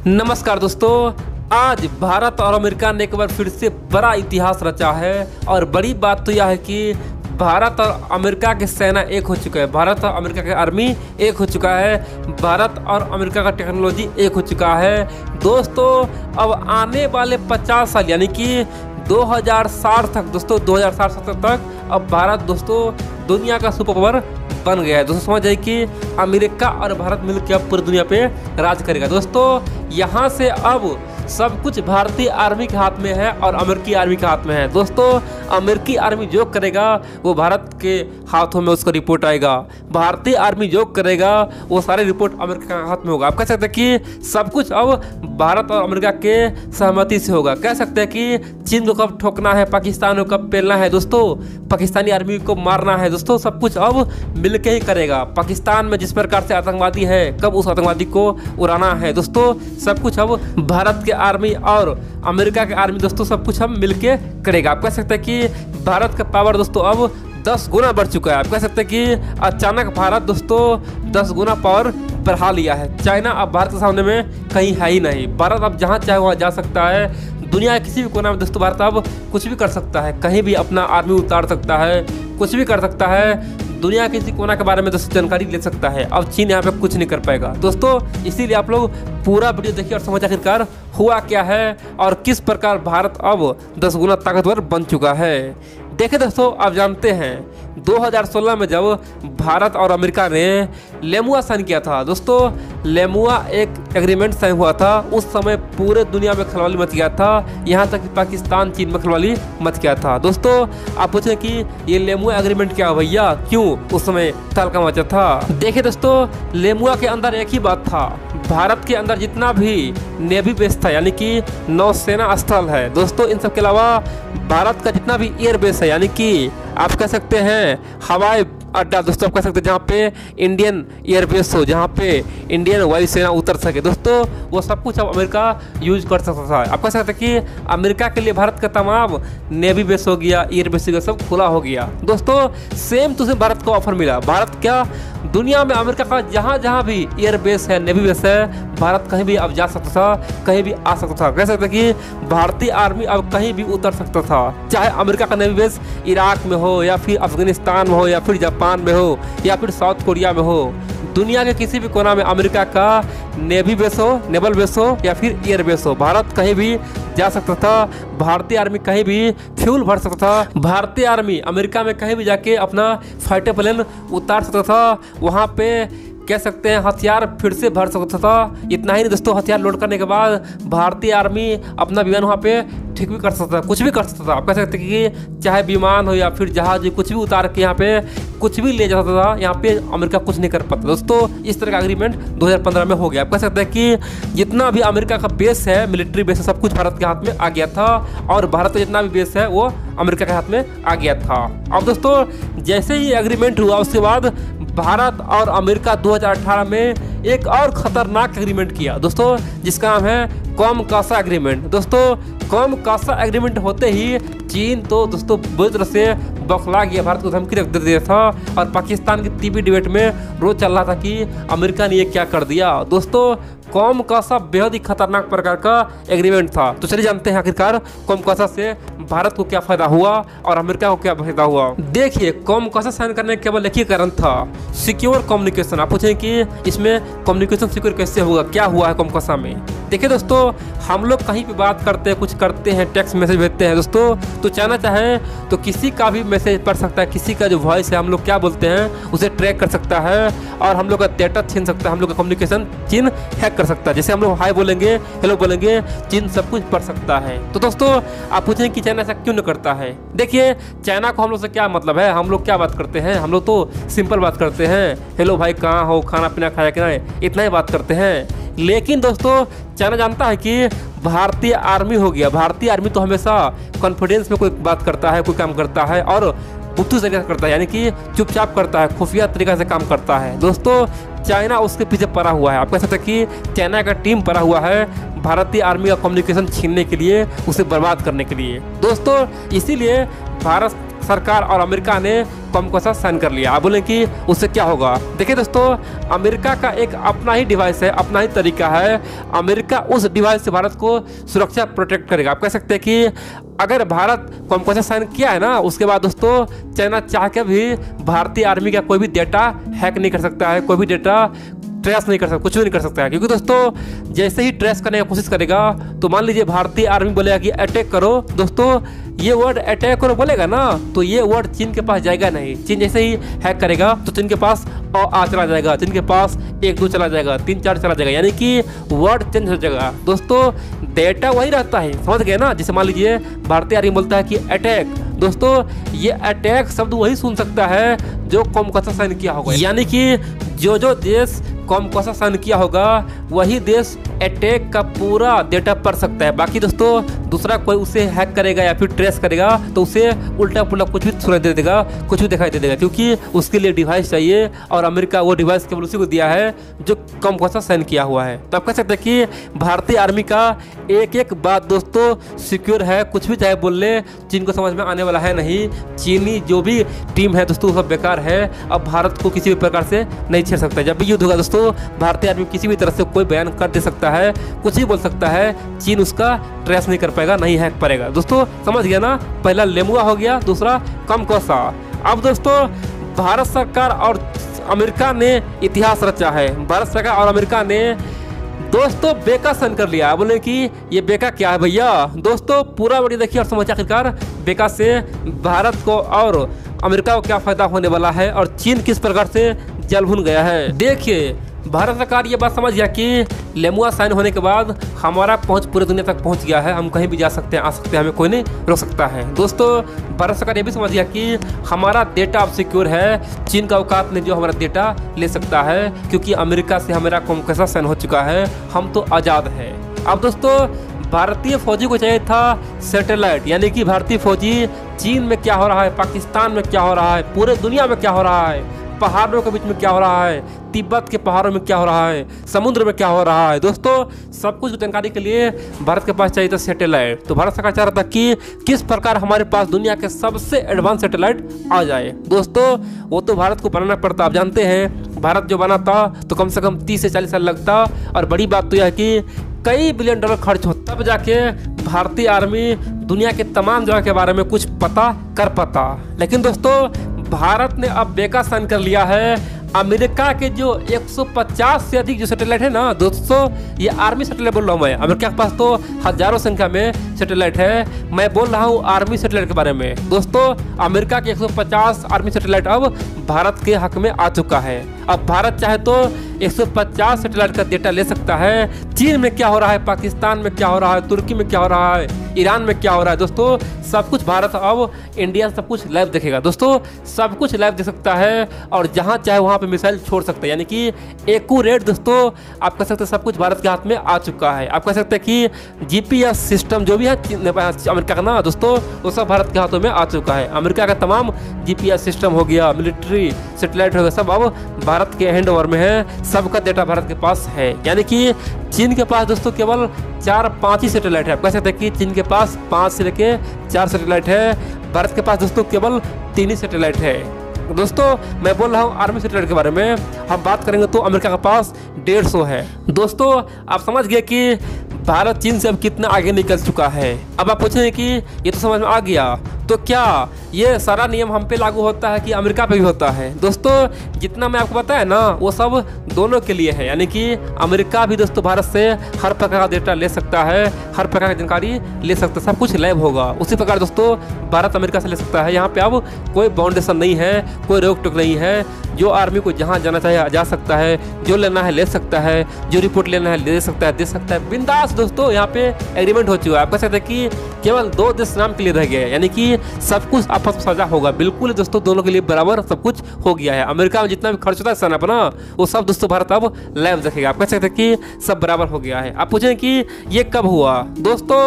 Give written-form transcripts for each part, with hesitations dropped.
नमस्कार दोस्तों, आज भारत और अमेरिका ने एक बार फिर से बड़ा इतिहास रचा है। और बड़ी बात तो यह है कि भारत और अमेरिका के सेना एक हो चुका है, भारत और अमेरिका के आर्मी एक हो चुका है, भारत और अमेरिका का टेक्नोलॉजी एक हो चुका है। दोस्तों अब आने वाले 50 साल यानी कि 2060 तक, दोस्तों 2060 तक अब भारत दोस्तों दुनिया का सुपर पावर बन गया है। दोस्तों समझ जाइए कि अमेरिका और भारत मिलकर अब पूरी दुनिया पे राज करेगा। दोस्तों यहाँ से अब सब कुछ भारतीय आर्मी के हाथ में है और अमेरिकी आर्मी के हाथ में है। दोस्तों अमेरिकी आर्मी जो करेगा वो भारत के हाथों में उसका रिपोर्ट आएगा, भारतीय आर्मी जो करेगा वो सारे रिपोर्ट अमेरिका के हाथ में होगा। आप कह सकते हैं कि सब कुछ अब भारत और अमेरिका के सहमति से होगा। कह सकते हैं कि चीन को कब ठोकना है, पाकिस्तान को कब पेलना है, दोस्तों पाकिस्तानी आर्मी को मारना है, दोस्तों सब कुछ अब मिलकर ही करेगा। पाकिस्तान में जिस प्रकार से आतंकवादी है कब उस आतंकवादी को उड़ाना है, दोस्तों सब कुछ अब भारत के आर्मी और अमेरिका के आर्मी दोस्तों सब कुछ हम मिलके करेगा। आप कह सकते हैं कि भारत का पावर दोस्तों अब 10 गुना बढ़ चुका है। आप कह सकते हैं कि अचानक भारत दोस्तों 10 गुना पावर बढ़ा लिया है। चाइना अब भारत के सामने में कहीं है ही नहीं। भारत अब जहाँ चाहे वहाँ जा सकता है। दुनिया के किसी भी कोना में दोस्तों भारत अब कुछ भी कर सकता है, कहीं भी अपना आर्मी उतार सकता है, कुछ भी कर सकता है। दुनिया के किसी कोना के बारे में दोस्तों जानकारी ले सकता है। अब चीन यहाँ पे कुछ नहीं कर पाएगा। दोस्तों इसीलिए आप लोग पूरा वीडियो देखिए और समझ आखिरकार हुआ क्या है और किस प्रकार भारत अब 10 गुना ताकतवर बन चुका है। देखिए दोस्तों आप जानते हैं 2016 में जब भारत और अमेरिका ने लेमुआ साइन किया था, दोस्तों लेमुआ एक एग्रीमेंट साइन हुआ था। उस समय पूरे दुनिया में खलबली मच गया था, यहाँ तक कि पाकिस्तान चीन में खलबली मच गया था। दोस्तों आप पूछें कि ये लेमुआ एग्रीमेंट क्या भैया, क्यों उस समय तहलका मचा था। देखिए दोस्तों लेमुआ के अंदर एक ही बात था, भारत के अंदर जितना भी नेवी बेस था यानी कि नौसेना स्थल है, दोस्तों इन सब के अलावा भारत का जितना भी एयर बेस है यानी कि आप कह सकते हैं हवाई अड्डा, दोस्तों आप कह सकते हैं जहाँ पे इंडियन एयरबेस हो, जहाँ पे इंडियन वायुसेना उतर सके, दोस्तों वो सब कुछ अब अमेरिका यूज कर सकता था। आप कह सकते हैं कि अमेरिका के लिए भारत का तमाम नेवी बेस हो गया, एयरबेस हो, सब खुला हो गया। दोस्तों सेम टू सेम भारत को ऑफर मिला। भारत क्या दुनिया में अमेरिका का जहाँ जहाँ भी एयरबेस है, नेवी बेस है, भारत कहीं भी अब जा सकता था, कहीं भी आ सकता था। कह सकते कि भारतीय आर्मी अब कहीं भी उतर सकता था, चाहे अमेरिका का नेवी बेस इराक में हो या फिर अफगानिस्तान में हो या फिर जापान में हो या फिर साउथ कोरिया में हो। दुनिया के किसी भी कोना में अमेरिका का नेवी बेस हो, नेवल बेस हो या फिर एयर बेस हो, भारत कहीं भी जा सकता था। भारतीय आर्मी कहीं भी फ्यूल भर सकता था। भारतीय आर्मी अमेरिका में कहीं भी जाके अपना फाइटर प्लेन उतार सकता था। वहाँ पे कह सकते हैं हथियार फिर से भर सकता था। इतना ही नहीं दोस्तों, हथियार लोड करने के बाद भारतीय आर्मी अपना विमान वहाँ पे ठीक भी कर सकता था, कुछ भी कर सकता था। आप कह सकते हैं कि चाहे विमान हो या फिर जहाज, कुछ भी उतार के यहाँ पे कुछ भी ले जाता था। यहाँ पे अमेरिका कुछ नहीं कर पाता। दोस्तों इस तरह का एग्रीमेंट 2015 में हो गया। आप कह सकते हैं कि जितना भी अमेरिका का बेस है, मिलिट्री बेस है, सब कुछ भारत के हाथ में आ गया था और भारत का जितना भी बेस है वो अमेरिका के हाथ में आ गया था। अब दोस्तों जैसे ही एग्रीमेंट हुआ उसके बाद भारत और अमेरिका 2018 में एक और खतरनाक एग्रीमेंट किया दोस्तों, जिसका नाम है कॉम कासा एग्रीमेंट। दोस्तों कॉम कासा एग्रीमेंट होते ही चीन तो दोस्तों बुरी तरह से बौखला गया, भारत को धमकी रख दिया था और पाकिस्तान की टीवी डिबेट में रोज चल रहा था कि अमेरिका ने ये क्या कर दिया। दोस्तों कॉम कासा बेहद ही खतरनाक प्रकार का एग्रीमेंट था। तो चलिए जानते हैं आखिरकार कॉम कासा से भारत को क्या फायदा हुआ और अमेरिका को क्या फायदा हुआ। देखिए कॉम कासा साइन करने का केवल एक ही कारण था, सिक्योर कम्युनिकेशन। आप पूछें कि इसमें कम्युनिकेशन सिक्योर कैसे होगा, क्या हुआ है कॉम कासा में। देखिए दोस्तों हम लोग कहीं पे बात करते हैं, कुछ करते हैं, टेक्स्ट मैसेज भेजते हैं दोस्तों, तो चाहना चाहे तो किसी का भी मैसेज पढ़ सकता है, किसी का जो वॉइस है हम लोग क्या बोलते हैं उसे ट्रैक कर सकता है और हम लोग का डेटा छीन सकता है, हम लोग का कम्युनिकेशन चीन हैक कर सकता है। जैसे हम लोग हाई बोलेंगे, हेलो बोलेंगे, चीन सब कुछ पढ़ सकता है। तो दोस्तों आप पूछें कि चाइना ऐसा क्यों नहीं करता है। देखिए चाइना को हम लोग से क्या मतलब है, हम लोग क्या बात करते हैं, हम लोग तो सिंपल बात करते हैं, हेलो भाई कहाँ हो, खाना पीना खाया कि नहीं, इतना ही बात करते हैं। लेकिन दोस्तों चाइना जानता है कि भारतीय आर्मी हो गया, भारतीय आर्मी तो हमेशा कॉन्फिडेंस में कोई बात करता है, कोई काम करता है और बुद्धू तरीके से करता है, यानी कि चुपचाप करता है, खुफिया तरीका से काम करता है। दोस्तों चाइना उसके पीछे पड़ा हुआ है। आप कह सकते हैं कि चाइना का टीम पड़ा हुआ है भारतीय आर्मी का कम्युनिकेशन छीनने के लिए, उसे बर्बाद करने के लिए। दोस्तों इसीलिए भारत सरकार और अमेरिका ने कॉम कोसा साइन कर लिया। आप बोलें कि उससे क्या होगा? देखिए दोस्तों, अमेरिका का एक अपना ही डिवाइस है, अपना ही तरीका है। अमेरिका उस डिवाइस से भारत को सुरक्षा प्रोटेक्ट करेगा। आप कह सकते हैं कि अगर भारत कॉम कोसा साइन किया है ना, उसके बाद दोस्तों चाइना चाह के भी भारतीय आर्मी का कोई भी डेटा हैक नहीं कर सकता है, कोई भी डेटा ट्रेस नहीं कर सकता, कुछ भी नहीं कर सकता है। क्योंकि दोस्तों जैसे ही ट्रेस करने की कोशिश करेगा तो मान लीजिए भारतीय आर्मी बोलेगा कि अटैक करो, दोस्तों ये वर्ड अटैक करो बोलेगा ना, तो ये वर्ड चीन के पास जाएगा नहीं। चीन जैसे ही हैक करेगा तो चीन के पास आ चला जाएगा, चीन के पास 1 2 चला जाएगा, 3 4 चला जाएगा, यानी कि वर्ड चेंज हो जाएगा। दोस्तों डेटा वही रहता है, समझ गए ना। जैसे मान लीजिए भारतीय आर्मी बोलता है कि अटैक, दोस्तों ये अटैक शब्द वही सुन सकता है जो कॉम कोसा साइन किया होगा, यानी कि जो देश कॉम कोसा साइन किया होगा वही देश अटैक का पूरा डेटा पढ़ सकता है। बाकी दोस्तों दूसरा कोई उसे हैक करेगा या फिर ट्रेस करेगा तो उसे उल्टा पुल्टा कुछ भी सुनाई दे देगा, कुछ भी दिखाई दे देगा, क्योंकि उसके लिए डिवाइस चाहिए और अमेरिका वो डिवाइस केवल उसी को दिया है जो कॉम कोसा साइन किया हुआ है। तो आप कह सकते हैं कि भारतीय आर्मी का एक एक बात दोस्तों सिक्योर है, कुछ भी चाहे बोल ले चीन को समझ में आने वाला है नहीं। चीनी जो भी टीम है दोस्तों सब बेकार है, अब भारत को किसी भी प्रकार से नहीं छेड़ सकता। जब भी युद्ध होगा दोस्तों भारतीय आर्मी किसी भी तरह से कोई बयान कर दे सकता है, कुछ भी बोल सकता है, चीन उसका ट्रेस नहीं कर पाएगा, नहीं हैक पाएगा। दोस्तों समझ गया ना, पहला लेमुआ हो गया, दूसरा कॉम कोसा। अब दोस्तों भारत सरकार और अमेरिका ने इतिहास रचा है। भारत सरकार और अमेरिका ने दोस्तों बेका साइन कर लिया। बोले कि ये बेका क्या है भैया? दोस्तों पूरा वीडियो देखिए और समझिए आखिरकार बेका से भारत को और अमेरिका को क्या फायदा होने वाला है और चीन किस प्रकार से जल भुन गया है। देखिए भारत सरकार ये बात समझ गया कि लेमुआ साइन होने के बाद हमारा पहुंच पूरे दुनिया तक पहुंच गया है, हम कहीं भी जा सकते हैं, आ सकते हैं, हमें कोई नहीं रोक सकता है। दोस्तों भारत सरकार ये भी समझ गया कि हमारा डेटा अब सिक्योर है, चीन का औकात ने जो हमारा डेटा ले सकता है, क्योंकि अमेरिका से हमारा कॉम कोसा साइन हो चुका है, हम तो आज़ाद है। अब दोस्तों भारतीय फौजी को चाहिए था सैटेलाइट, यानी कि भारतीय फौजी चीन में क्या हो रहा है, पाकिस्तान में क्या हो रहा है, पूरे दुनिया में क्या हो रहा है, पहाड़ों के बीच में क्या हो रहा है, तिब्बत के पहाड़ों में क्या हो रहा है, समुद्र में क्या हो रहा है, दोस्तों सब कुछ जानकारी के लिए भारत के पास चाहिए था सैटेलाइट। तो भारत सरकार चाह रहा था कि किस प्रकार हमारे पास दुनिया के सबसे एडवांस सैटेलाइट आ जाए। दोस्तों वो तो भारत को बनाना पड़ता, आप जानते हैं भारत जो बनाता तो कम से कम 30 से 40 साल लगता, और बड़ी बात तो यह है कि कई बिलियन डॉलर खर्च हो, तब जाके भारतीय आर्मी दुनिया के तमाम जगह के बारे में कुछ पता कर पाता। लेकिन दोस्तों भारत ने अब बेका साइन कर लिया है। अमेरिका के जो 150 से अधिक जो सैटेलाइट है ना दोस्तों, ये आर्मी सैटेलाइट बोल रहा हूँ मैं, अमेरिका के पास तो हजारों संख्या में सैटेलाइट है, मैं बोल रहा हूँ आर्मी सैटेलाइट के बारे में। दोस्तों अमेरिका के 150 आर्मी सैटेलाइट अब भारत के हक में आ चुका है। अब भारत चाहे तो 150 सैटेलाइट का डेटा ले सकता है। चीन में क्या हो रहा है, पाकिस्तान में क्या हो रहा है, तुर्की में क्या हो रहा है, ईरान में क्या हो रहा है, दोस्तों सब कुछ भारत अब इंडिया सब कुछ लाइव देखेगा। दोस्तों सब कुछ लाइव देख सकता है और जहां चाहे वहां पे मिसाइल छोड़ सकता है, यानी कि एक्यूरेट दोस्तों आप कह सकते हैं सब कुछ भारत के हाथ में आ चुका है। आप कह सकते हैं कि जीपीएस सिस्टम जो भी है अमेरिका का ना दोस्तों, वो सब भारत के हाथों में आ चुका है। अमेरिका का तमाम जीपीएस सिस्टम हो गया, मिलिट्री सैटेलाइट हो गया, सब अब भारत के हैंड ओवर में है, सबका डेटा भारत के पास है। यानी कि चीन के पास दोस्तों केवल 4-5 ही सैटेलाइट है। आप कह सकते हैं कि चीन के पास 5 से लेके 4 सैटेलाइट है, भारत के पास दोस्तों केवल 3 ही सैटेलाइट है। दोस्तों मैं बोल रहा हूँ आर्मी सैटेलाइट के बारे में, हम बात करेंगे तो अमेरिका के पास 150 है। दोस्तों आप समझ गए कि भारत चीन से अब कितना आगे निकल चुका है। अब आप पूछेंगे कि ये तो समझ में आ गया, तो क्या ये सारा नियम हम पे लागू होता है कि अमेरिका पे भी होता है? दोस्तों जितना मैं आपको बताया ना वो सब दोनों के लिए है, यानी कि अमेरिका भी दोस्तों भारत से हर प्रकार का डेटा ले सकता है, हर प्रकार की जानकारी ले सकता है, सब कुछ लाइव होगा। उसी प्रकार दोस्तों भारत अमेरिका से ले सकता है। यहाँ पे अब कोई बाउंडेशन नहीं है, कोई रोक टोक नहीं है, जो आर्मी को जहाँ जाना चाहिए जा सकता है, जो लेना है ले सकता है, जो रिपोर्ट लेना है ले सकता है, दे सकता है बिंदास। दोस्तों यहाँ पे एग्रीमेंट हो चुका है, आप कह सकते हैं कि केवल 2 देश नाम के लिए रह गए, यानी कि सब कुछ आपस में साझा होगा। बिल्कुल दोस्तों दोनों के लिए बराबर सब कुछ हो गया है। अमेरिका में जितना भी खर्च होता है सेना पर ना, वो सब दोस्तों भारत अब लाइव देखेगा। आप कह सकते हैं कि सब बराबर हो गया है। आप पूछें कि ये कब हुआ? दोस्तों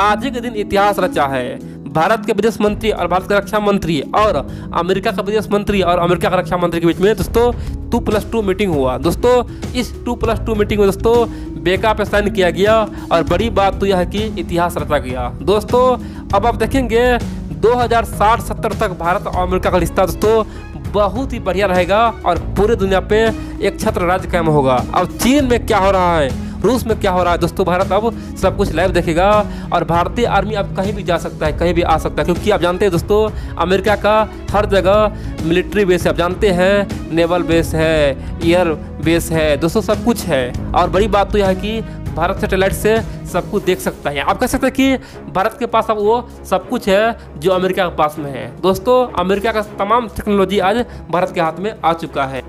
आज ही के दिन इतिहास रचा है। भारत के विदेश मंत्री और भारत के रक्षा मंत्री और अमेरिका का विदेश मंत्री और अमेरिका का रक्षा मंत्री के बीच में दोस्तों 2+2 मीटिंग हुआ। दोस्तों इस 2+2 मीटिंग में दोस्तों बेका पे साइन किया गया और बड़ी बात तो यह है कि इतिहास रचा गया। दोस्तों अब आप देखेंगे 2060-70 तक भारत और अमेरिका का रिश्ता दोस्तों बहुत ही बढ़िया रहेगा और पूरे दुनिया पे एक छत्र राज्य कायम होगा। अब चीन में क्या हो रहा है, रूस में क्या हो रहा है दोस्तों, भारत अब सब कुछ लाइव देखेगा और भारतीय आर्मी अब कहीं भी जा सकता है, कहीं भी आ सकता है, क्योंकि आप जानते हैं दोस्तों अमेरिका का हर जगह मिलिट्री बेस है। आप जानते हैं नेवल बेस है, एयर बेस है दोस्तों, सब कुछ है। और बड़ी बात तो यह है कि भारत सैटेलाइट से सब कुछ देख सकता है। आप कह सकते हैं कि भारत के पास अब वो सब कुछ है जो अमेरिका के पास में है। दोस्तों अमेरिका का तमाम टेक्नोलॉजी आज भारत के हाथ में आ चुका है।